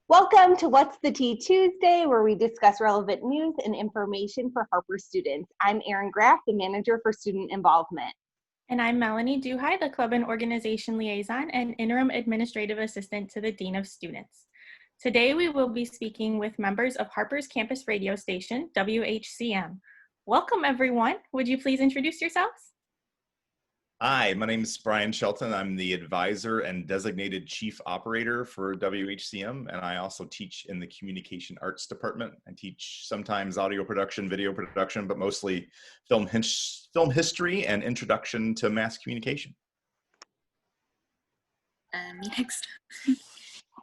Welcome to What's the Tea Tuesday, where we discuss relevant news and information for Harper students. I'm Erin Graff, the manager for student involvement. And I'm Melanie Duhai, the club and organization liaison and interim administrative assistant to the Dean of Students. Today we will be speaking with members of Harper's campus radio station, WHCM. Welcome everyone. Would you please introduce yourselves? Hi, my name is Brian Shelton. I'm the advisor and designated chief operator for WHCM, and I also teach in the communication arts department. I teach sometimes audio production, video production, but mostly film history and introduction to mass communication. Next.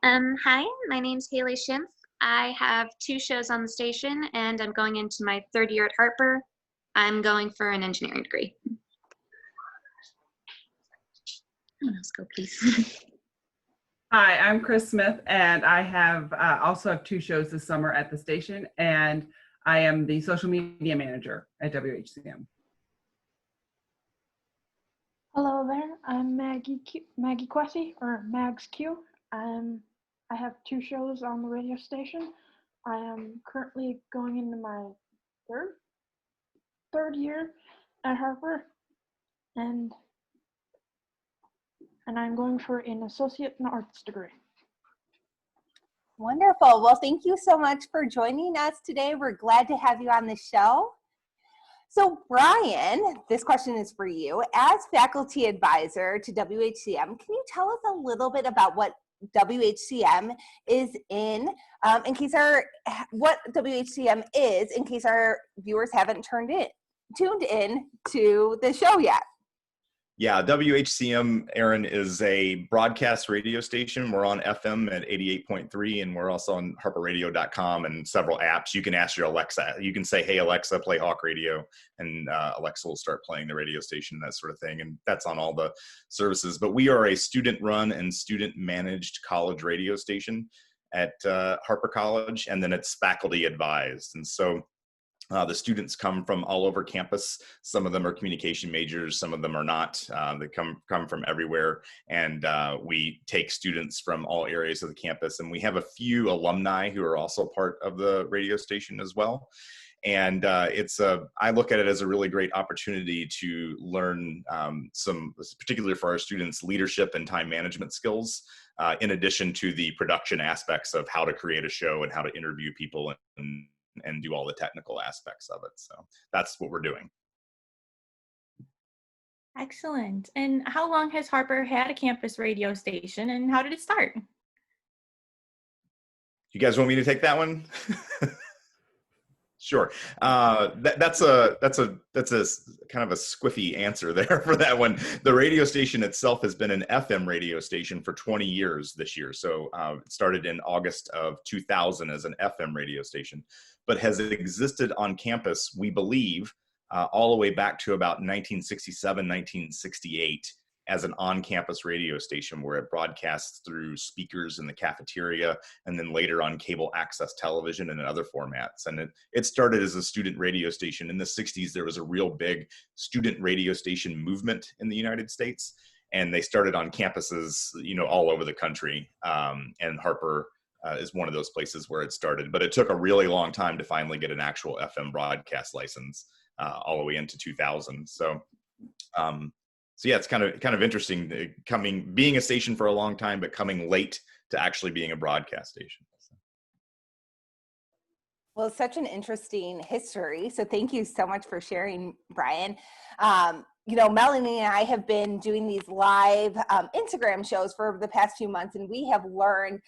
Hi, my name's Haley Schimpf. I have 2 shows on the station, and I'm going into my 3rd year at Harper. I'm going for an engineering degree. Let's go, please. Hi, I'm Chris Smith, and I have also have 2 shows this summer at the station, and I am the social media manager at WHCM. Hello there, I'm Maggie Quessy, or Mags Q. I have 2 shows on the radio station. I am currently going into my third year at Harper, and I'm going for an associate in arts degree. Wonderful. Well, thank you so much for joining us today. We're glad to have you on the show. So Brian, this question is for you. As faculty advisor to WHCM, can you tell us a little bit about what WHCM is what WHCM is, in case our viewers haven't tuned in to the show yet? Yeah, WHCM, Erin, is a broadcast radio station. We're on FM at 88.3, and we're also on harperradio.com and several apps. You can ask your Alexa. You can say, hey, Alexa, play Hawk Radio, and Alexa will start playing the radio station, that sort of thing. And that's on all the services. But we are a student-run and student-managed college radio station at Harper College, and then it's faculty advised. And so the students come from all over campus. Some of them are communication majors, some of them are not. They come from everywhere, and we take students from all areas of the campus. And we have a few alumni who are also part of the radio station as well. And I look at it as a really great opportunity to learn particularly for our students, leadership and time management skills, in addition to the production aspects of how to create a show and how to interview people and do all the technical aspects of it. So that's what we're doing. Excellent. And how long has Harper had a campus radio station, and how did it start? You guys want me to take that one? Sure. That's a kind of a squiffy answer there for that one. The radio station itself has been an FM radio station for 20 years this year. So it started in August of 2000 as an FM radio station, but has existed on campus, we believe, all the way back to about 1967, 1968, as an on-campus radio station where it broadcasts through speakers in the cafeteria, and then later on cable access television and in other formats. And it started as a student radio station. In the 60s, there was a real big student radio station movement in the United States, and they started on campuses, all over the country. And Harper is one of those places where it started. But it took a really long time to finally get an actual FM broadcast license, all the way into 2000. So yeah, it's kind of interesting being a station for a long time, but coming late to actually being a broadcast station. Well, it's such an interesting history. So thank you so much for sharing, Brian. Melanie and I have been doing these live Instagram shows for the past few months, and we have learned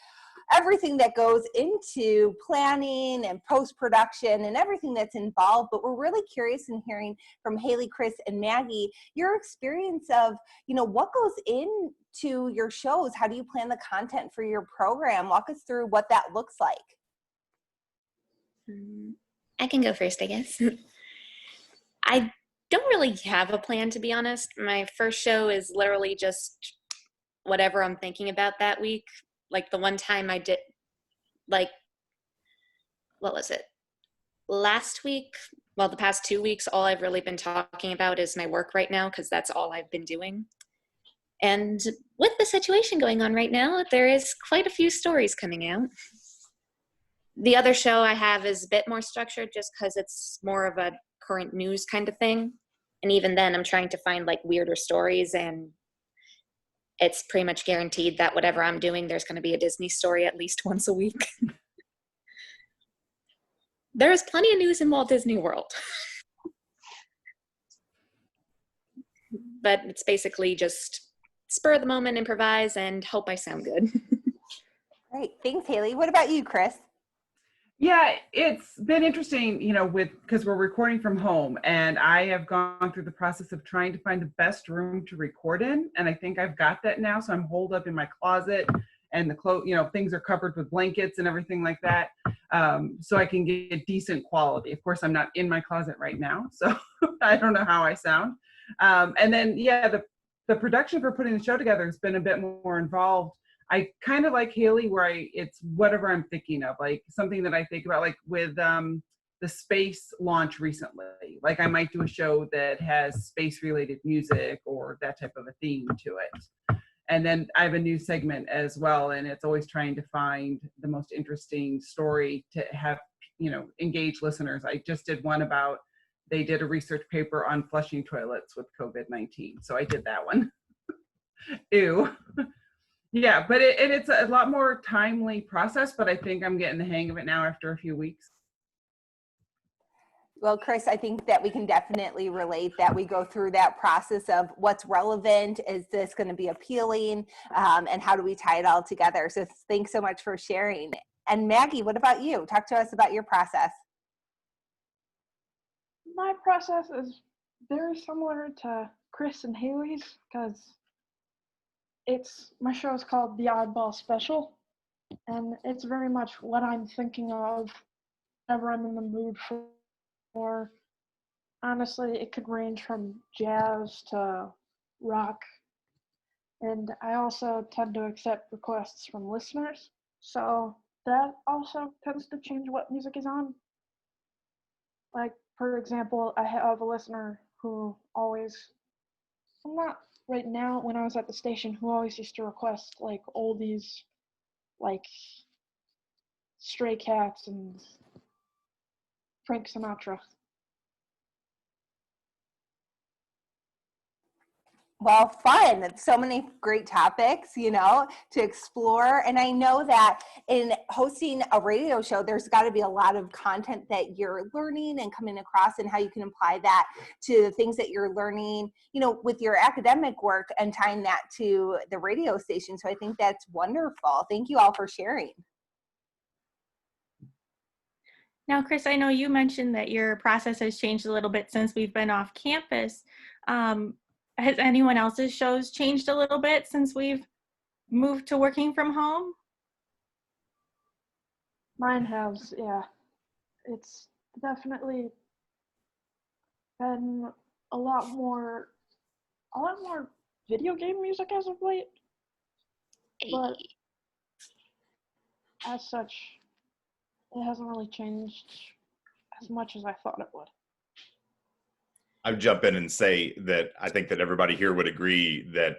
everything that goes into planning and post-production and everything that's involved. But we're really curious in hearing from Haley, Chris, and Maggie, your experience of, what goes into your shows. How do you plan the content for your program? Walk us through what that looks like. I can go first, I guess. I don't really have a plan, to be honest. My first show is literally just whatever I'm thinking about that week. Like the one time I did, what was it? Last week, the past 2 weeks, all I've really been talking about is my work right now, because that's all I've been doing. And with the situation going on right now, there is quite a few stories coming out. The other show I have is a bit more structured just because it's more of a current news kind of thing. And even then, I'm trying to find like weirder stories, and it's pretty much guaranteed that whatever I'm doing, there's going to be a Disney story at least once a week. There's plenty of news in Walt Disney World. But it's basically just spur of the moment, improvise, and hope I sound good. Great. Thanks, Haley. What about you, Chris? Yeah, it's been interesting, because we're recording from home, and I have gone through the process of trying to find the best room to record in. And I think I've got that now. So I'm holed up in my closet, and the things are covered with blankets and everything like that. So I can get decent quality. Of course, I'm not in my closet right now, so I don't know how I sound. And then, the production for putting the show together has been a bit more involved. I kind of like Haley, where it's whatever I'm thinking of, like something that I think about, like with the space launch recently. Like I might do a show that has space-related music or that type of a theme to it. And then I have a new segment as well, and it's always trying to find the most interesting story to have, engage listeners. I just did one about, they did a research paper on flushing toilets with COVID-19. So I did that one. Ew. Yeah, but it's a lot more timely process, but I think I'm getting the hang of it now after a few weeks. Well, Chris, I think that we can definitely relate that we go through that process of what's relevant, is this going to be appealing, and how do we tie it all together? So thanks so much for sharing. And Maggie, what about you? Talk to us about your process. My process is very similar to Chris and Haley's, because my show is called The Oddball Special, and it's very much what I'm thinking of whenever I'm in the mood for. Honestly, it could range from jazz to rock, and I also tend to accept requests from listeners, so that also tends to change what music is on. Like, for example, I have a listener who always, not right now, when I was at the station, who always used to request like oldies, like Stray Cats and Frank Sinatra. Well, fun. So many great topics, to explore. And I know that in hosting a radio show, there's got to be a lot of content that you're learning and coming across, and how you can apply that to the things that you're learning, with your academic work, and tying that to the radio station. So I think that's wonderful. Thank you all for sharing. Now, Chris, I know you mentioned that your process has changed a little bit since we've been off campus. Has anyone else's shows changed a little bit since we've moved to working from home? Mine has, yeah. It's definitely been a lot more video game music as of late. But as such, it hasn't really changed as much as I thought it would. I'd jump in and say that I think that everybody here would agree that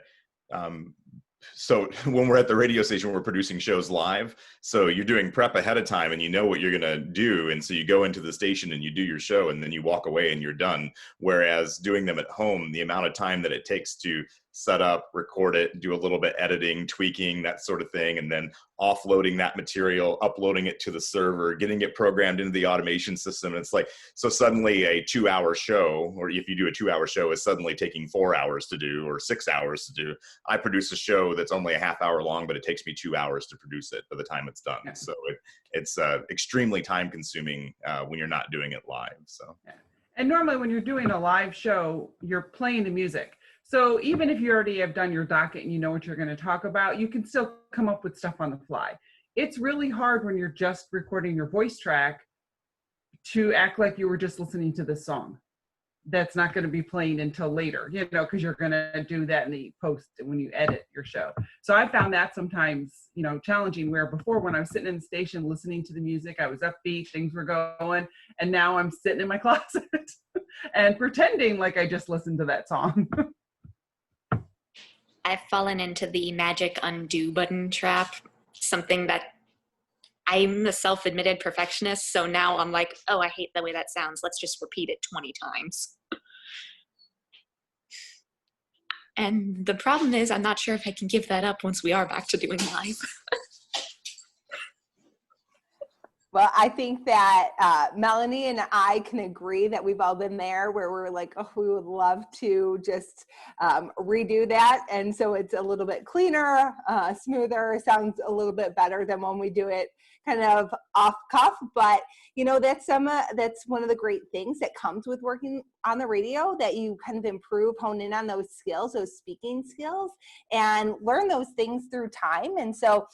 so when we're at the radio station, we're producing shows live. So you're doing prep ahead of time, and you know what you're going to do. And so you go into the station and you do your show, and then you walk away and you're done. Whereas doing them at home, the amount of time that it takes to set up, record it, do a little bit editing, tweaking, that sort of thing, and then offloading that material, uploading it to the server, getting it programmed into the automation system. And it's like, so suddenly a 2-hour show, or if you do a 2-hour show, is suddenly taking 4 hours to do, or 6 hours to do. I produce a show that's only a half hour long, but it takes me 2 hours to produce it by the time it's done. So it's extremely time consuming when you're not doing it live. So. Yeah. And normally when you're doing a live show, you're playing the music. So even if you already have done your docket and you know what you're going to talk about, you can still come up with stuff on the fly. It's really hard when you're just recording your voice track to act like you were just listening to this song. That's not going to be playing until later, because you're going to do that in the post when you edit your show. So I found that sometimes, challenging, where before, when I was sitting in the station listening to the music, I was upbeat, things were going, and now I'm sitting in my closet and pretending like I just listened to that song. I've fallen into the magic undo button trap, something that I'm a self-admitted perfectionist, so now I'm like, oh, I hate the way that sounds. Let's just repeat it 20 times. And the problem is, I'm not sure if I can give that up once we are back to doing live. Well, I think that Melanie and I can agree that we've all been there where we're like, oh, we would love to just redo that. And so it's a little bit cleaner, smoother, sounds a little bit better than when we do it kind of off cuff. But, you know, that's one of the great things that comes with working on the radio, that you kind of improve, hone in on those skills, those speaking skills, and learn those things through time. And so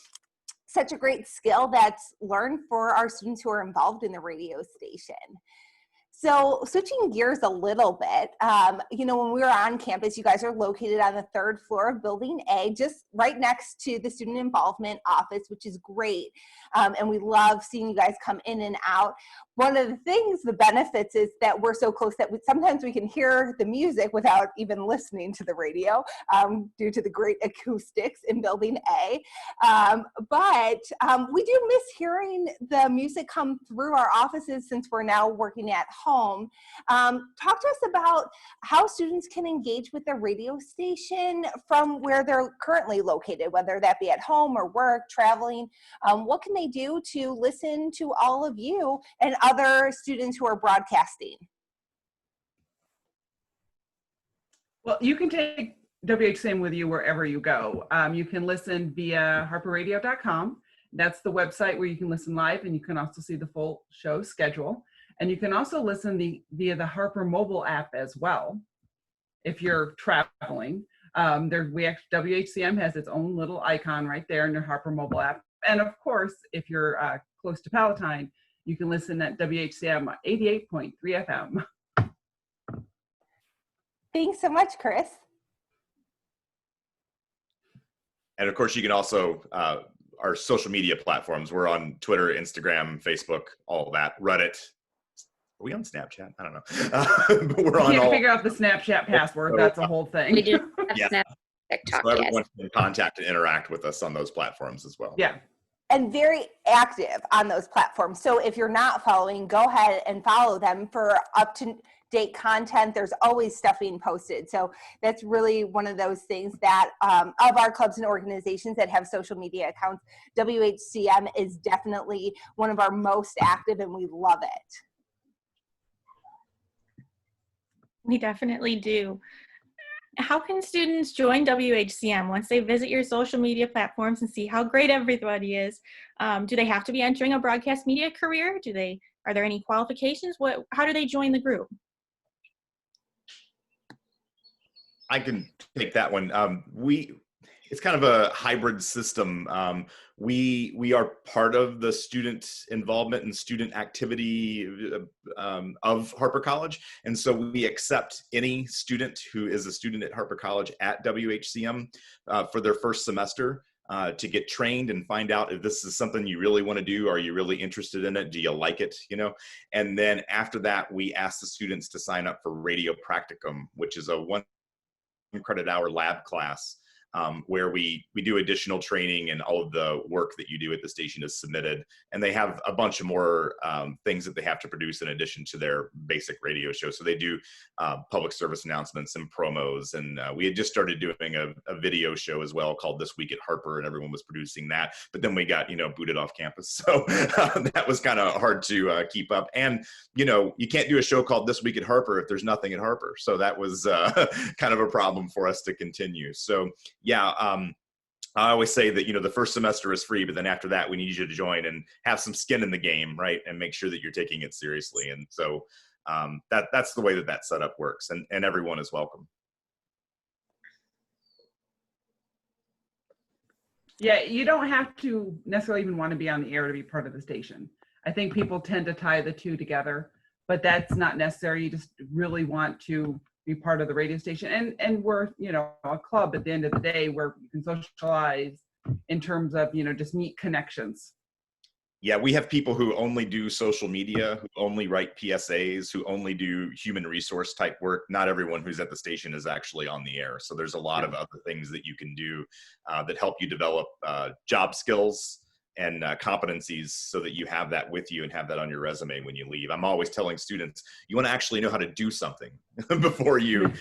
such a great skill that's learned for our students who are involved in the radio station. So switching gears a little bit, you know, when we were on campus, you guys are located on the 3rd floor of Building A, just right next to the Student Involvement Office, which is great. And we love seeing you guys come in and out. One of the things, the benefits, is that we're so close that sometimes we can hear the music without even listening to the radio due to the great acoustics in Building A. But we do miss hearing the music come through our offices since we're now working at home. Talk to us about how students can engage with the radio station from where they're currently located, whether that be at home or work, traveling. What can they do to listen to all of you and other students who are broadcasting? Well, you can take WHCM with you wherever you go. You can listen via harperradio.com. That's the website where you can listen live, and you can also see the full show schedule. And you can also listen via the Harper mobile app as well, if you're traveling. WHCM has its own little icon right there in your Harper mobile app. And of course, if you're close to Palatine, you can listen at WHCM 88.3 FM. Thanks so much, Chris. And of course, you can also, our social media platforms, we're on Twitter, Instagram, Facebook, all that, Reddit. Are we on Snapchat? I don't know. But we're on You can't all. figure out the Snapchat password. That's a whole thing. We do have Yeah. Snap, TikTok, So everyone yes. can contact and interact with us on those platforms as well. Yeah. And very active on those platforms. So if you're not following, go ahead and follow them for up-to-date content. There's always stuff being posted. So that's really one of those things that of our clubs and organizations that have social media accounts, WHCM is definitely one of our most active, and we love it. We definitely do. How can students join WHCM once they visit your social media platforms and see how great everybody is? Do they have to be entering a broadcast media career? Are there any qualifications? How do they join the group? I can take that one. It's kind of a hybrid system. We are part of the student involvement and student activity of Harper College. And so we accept any student who is a student at Harper College at WHCM for their first semester to get trained and find out if this is something you really want to do. Are you really interested in it? Do you like it? You know? And then after that, we ask the students to sign up for Radio Practicum, which is a 1 credit hour lab class. Where we do additional training, and all of the work that you do at the station is submitted. And they have a bunch of more things that they have to produce in addition to their basic radio show. So they do public service announcements and promos. And we had just started doing a video show as well called This Week at Harper, and everyone was producing that. But then we got, booted off campus. So that was kind of hard to keep up. And, you can't do a show called This Week at Harper if there's nothing at Harper. So that was kind of a problem for us to continue. So yeah, I always say that, the first semester is free, but then after that, we need you to join and have some skin in the game, right? And make sure that you're taking it seriously. And so that's the way that setup works, and everyone is welcome. Yeah, you don't have to necessarily even want to be on the air to be part of the station. I think people tend to tie the two together, but that's not necessary. You just really want to be part of the radio station. And we're, a club at the end of the day where you can socialize in terms of, just meet connections. Yeah, we have people who only do social media, who only write PSAs, who only do human resource type work. Not everyone who's at the station is actually on the air. So there's a lot of other things that you can do that help you develop job skills, competencies so that you have that with you and have that on your resume when you leave. I'm always telling students, you want to actually know how to do something before you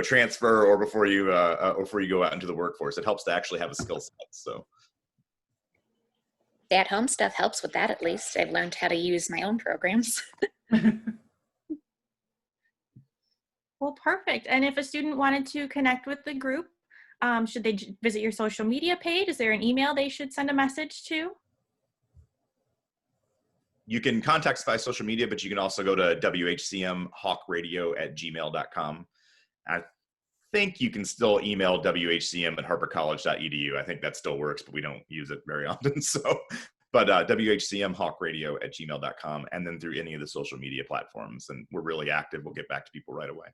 transfer or before you go out into the workforce. It helps to actually have a skill set. So The at-home stuff helps with that, at least. I've learned how to use my own programs. Well, perfect. And if a student wanted to connect with the group, should they visit your social media page? Is there an email they should send a message to? you can contact us by social media, but you can also go to WHCMHawkRadio@gmail.com. I think you can still email WHCM@harpercollege.edu. I think that still works, but we don't use it very often. So, but WHCMHawkRadio@gmail.com, and then through any of the social media platforms. And we're really active. We'll get back to people right away.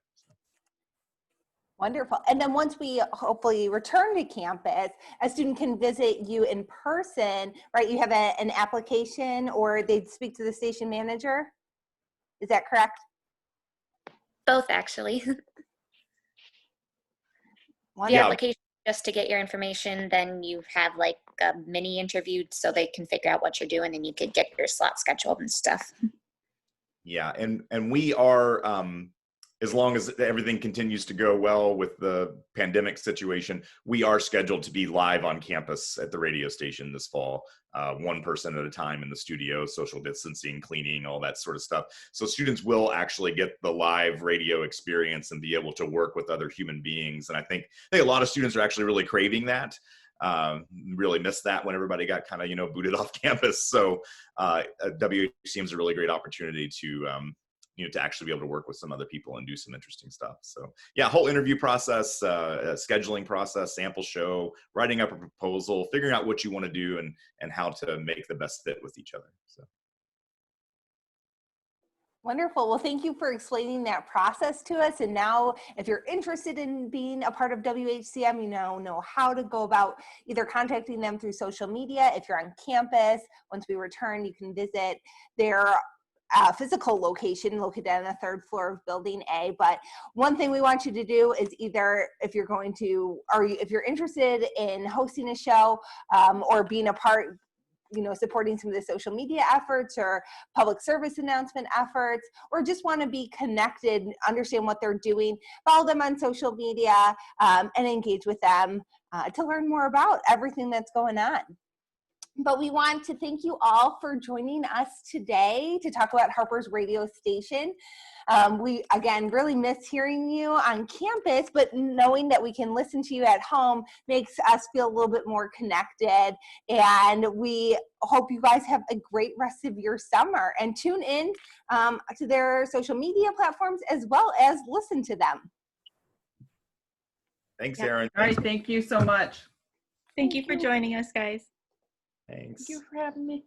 Wonderful. And then once we hopefully return to campus, a student can visit you in person, right? You have an application, or they'd speak to the station manager. Is that correct? Both, actually. The Yeah. application just to get your information, then you have like a mini interview so they can figure out what you're doing and you could get your slot scheduled and stuff. Yeah, and we are, as long as everything continues to go well with the pandemic situation, we are scheduled to be live on campus at the radio station this fall, one person at a time in the studio, social distancing, cleaning, all that sort of stuff. So students will actually get the live radio experience and be able to work with other human beings. And I think a lot of students are actually really craving that. Really missed that when everybody got kind of, booted off campus. So WHCM is a really great opportunity to, to actually be able to work with some other people and do some interesting stuff. So yeah, whole interview process, scheduling process, sample show, writing up a proposal, figuring out what you want to do and how to make the best fit with each other. So. Wonderful. Well, thank you for explaining that process to us. And now if you're interested in being a part of WHCM, you know how to go about either contacting them through social media. If you're on campus, once we return, you can visit their physical location located on the 3rd floor of Building A. But one thing we want you to do is either if you're interested in hosting a show or being a part, supporting some of the social media efforts or public service announcement efforts, or just want to be connected, understand what they're doing, follow them on social media and engage with them to learn more about everything that's going on. But we want to thank you all for joining us today to talk about Harper's radio station. We, again, really miss hearing you on campus, but knowing that we can listen to you at home makes us feel a little bit more connected. And we hope you guys have a great rest of your summer, and tune in to their social media platforms as well as listen to them. Thanks, Aaron. All right, thank you so much. Thank you for joining us, guys. Thanks. Thank you for having me.